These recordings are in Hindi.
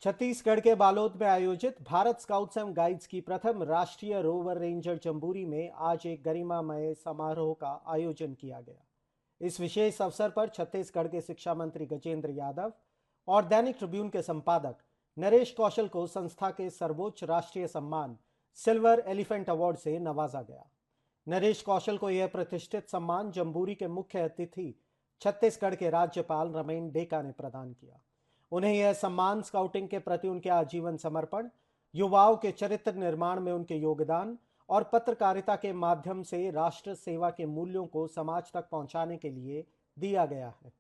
छत्तीसगढ़ के बालोद में आयोजित भारत स्काउट्स एवं गाइड्स की प्रथम राष्ट्रीय रोवर रेंजर जम्बूरी में आज एक गरिमामय समारोह का आयोजन किया गया। इस विशेष अवसर पर छत्तीसगढ़ के शिक्षा मंत्री गजेंद्र यादव और दैनिक ट्रिब्यून के संपादक नरेश कौशल को संस्था के सर्वोच्च राष्ट्रीय सम्मान सिल्वर एलिफेंट अवार्ड से नवाजा गया। नरेश कौशल को यह प्रतिष्ठित सम्मान जम्बूरी के मुख्य अतिथि छत्तीसगढ़ के राज्यपाल रमेन डेका ने प्रदान किया। उन्हें यह सम्मान स्काउटिंग के प्रति उनके आजीवन समर्पण, युवाओं के चरित्र निर्माण में उनके योगदान और पत्रकारिता के माध्यम से राष्ट्र सेवा के मूल्यों को समाज तक पहुंचाने के लिए दिया गया है।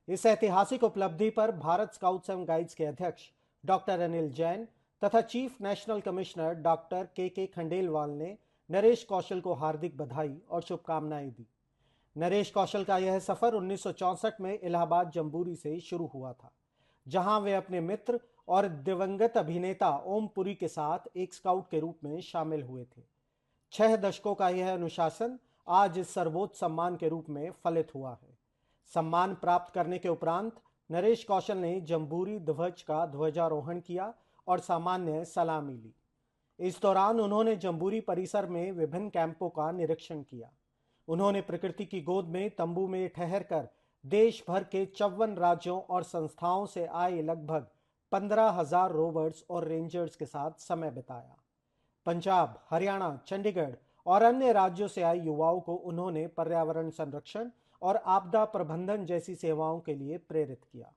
इस ऐतिहासिक उपलब्धि पर भारत स्काउट्स एवं गाइड्स के अध्यक्ष डॉक्टर अनिल जैन तथा चीफ नेशनल कमिश्नर डॉक्टर के खंडेलवाल ने नरेश कौशल को हार्दिक बधाई और शुभकामनाएं दी। नरेश कौशल का यह सफर 1964 में इलाहाबाद जम्बूरी से शुरू हुआ था, जहां वे अपने मित्र और दिवंगत अभिनेता ओम पुरी के साथ एक स्काउट के रूप में शामिल हुए थे। 6 दशकों का यह अनुशासन आज इस सर्वोच्च सम्मान के रूप में फलित हुआ है। सम्मान प्राप्त करने के उपरांत नरेश कौशल ने जम्बूरी ध्वज का ध्वजारोहण किया और सामान्य सलामी ली। इस दौरान उन्होंने जम्बूरी परिसर में विभिन्न कैंपों का निरीक्षण किया। उन्होंने प्रकृति की गोद में तंबू में ठहरकर देश भर के 54 राज्यों और संस्थाओं से आए लगभग 15,000 रोवर्स और रेंजर्स के साथ समय बिताया। पंजाब, हरियाणा, चंडीगढ़ और अन्य राज्यों से आए युवाओं को उन्होंने पर्यावरण संरक्षण और आपदा प्रबंधन जैसी सेवाओं के लिए प्रेरित किया।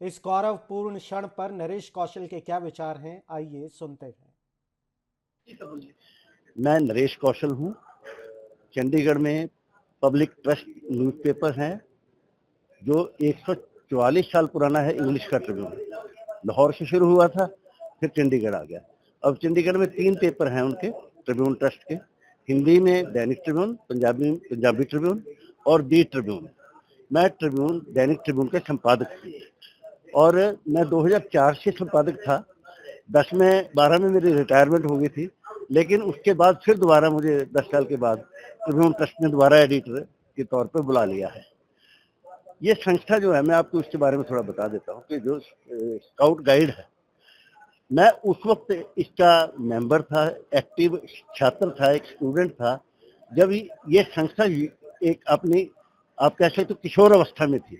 इस गौरवपूर्ण क्षण पर नरेश कौशल के क्या विचार हैं, आइए सुनते हैं। मैं नरेश कौशल हूँ। चंडीगढ़ में पब्लिक ट्रस्ट न्यूज़पेपर है जो 144 साल पुराना है। इंग्लिश का ट्रिब्यून लाहौर से शुरू हुआ था, फिर चंडीगढ़ आ गया। अब चंडीगढ़ में 3 पेपर हैं उनके ट्रिब्यून ट्रस्ट के। हिंदी में दैनिक ट्रिब्यून, पंजाबी ट्रिब्यून और दी ट्रिब्यून। मैं दैनिक ट्रिब्यून के संपादक हूँ और मैं 2004 से संपादक था। 10 में 12 में मेरी रिटायरमेंट हो गई थी, लेकिन उसके बाद फिर दोबारा मुझे 10 साल के बाद ट्रिब्यून ट्रस्ट ने दोबारा एडिटर के तौर पर बुला लिया है। ये संस्था जो है, मैं आपको इसके बारे में थोड़ा बता देता हूँ कि जो स्काउट गाइड है, मैं उस वक्त इसका मेंबर था, एक्टिव छात्र था, एक स्टूडेंट था, जब ये संस्था एक अपनी, आप कह सकते हो, किशोर अवस्था में थी।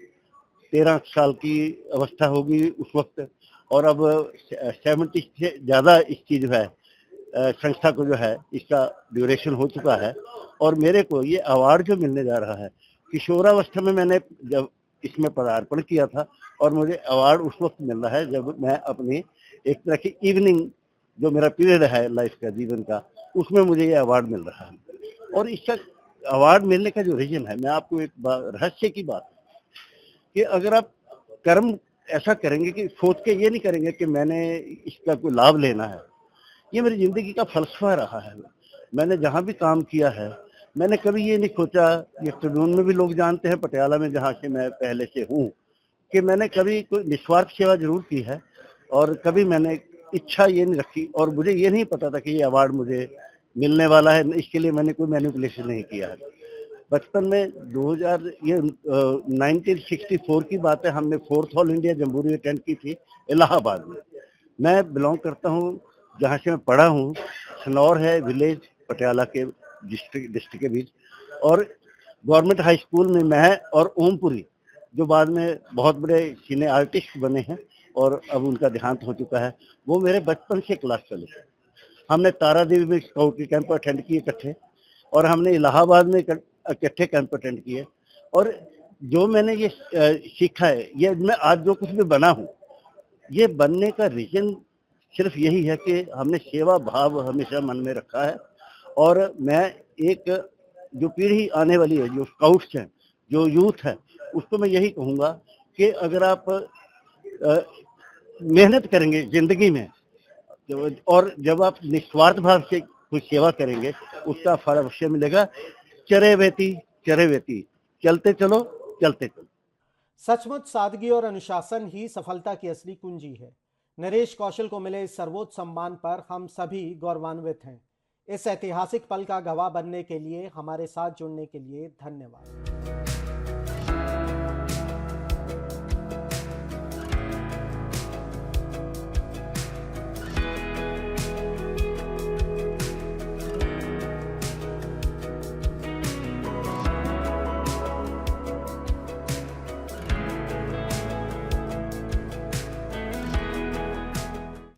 13 साल की अवस्था होगी उस वक्त, और अब 70 से ज़्यादा इसकी जो है संस्था को जो है इसका ड्यूरेशन हो चुका है। और मेरे को ये अवार्ड जो मिलने जा रहा है, किशोरावस्था में मैंने जब इसमें पदार्पण किया था, और मुझे अवार्ड उस वक्त मिल रहा है जब मैं अपनी एक तरह की इवनिंग, जो मेरा पीरियड है लाइफ का, जीवन का, उसमें मुझे ये अवार्ड मिल रहा है। और इसका अवार्ड मिलने का जो रीजन है, मैं आपको एक रहस्य की बात कि अगर आप कर्म ऐसा करेंगे कि सोच के ये नहीं करेंगे कि मैंने इसका कोई लाभ लेना है, ये मेरी जिंदगी का फलसफा रहा है। मैंने जहाँ भी काम किया है, मैंने कभी ये नहीं सोचा, ये ट्रिब्यून में भी लोग जानते हैं, पटियाला में जहाँ से मैं पहले से हूँ, कि मैंने कभी कोई निस्वार्थ सेवा जरूर की है, और कभी मैंने इच्छा ये नहीं रखी, और मुझे ये नहीं पता था कि ये अवार्ड मुझे मिलने वाला है। इसके लिए मैंने कोई मैनिपुलेशन नहीं किया है। बचपन में 1964 की बात है, हमने 4th all India jamboree attend की थी इलाहाबाद में। मैं बिलोंग करता हूँ, जहाँ से मैं पढ़ा हूँ, सनौर है विलेज, पटियाला के डिस्ट्रिक्ट के बीच। और गवर्नमेंट हाई स्कूल में मैं और ओमपुरी, जो बाद में बहुत बड़े सिने आर्टिस्ट बने हैं और अब उनका देहांत हो चुका है, वो मेरे बचपन से क्लास चले थे। हमने तारा देवी में स्काउट के कैंप अटेंड किए इकट्ठे, और हमने इलाहाबाद में इकट्ठे कैंप अटेंड किए। और जो मैंने ये सीखा है, ये मैं आज जो कुछ भी बना हूँ, ये बनने का रीजन सिर्फ यही है कि हमने सेवा भाव हमेशा मन में रखा है। और मैं एक जो पीढ़ी आने वाली है, जो स्काउट्स हैं, जो यूथ है, उसको मैं यही कहूँगा कि अगर आप मेहनत करेंगे जिंदगी में, और जब आप निस्वार्थ भाव से कुछ सेवा करेंगे, उसका फल अवश्य मिलेगा। चरे वेती चलते चलो, चलते चलो। सचमुच सादगी और अनुशासन ही सफलता की असली कुंजी है। नरेश कौशल को मिले इस सर्वोच्च सम्मान पर हम सभी गौरवान्वित हैं। इस ऐतिहासिक पल का गवाह बनने के लिए हमारे साथ जुड़ने के लिए धन्यवाद।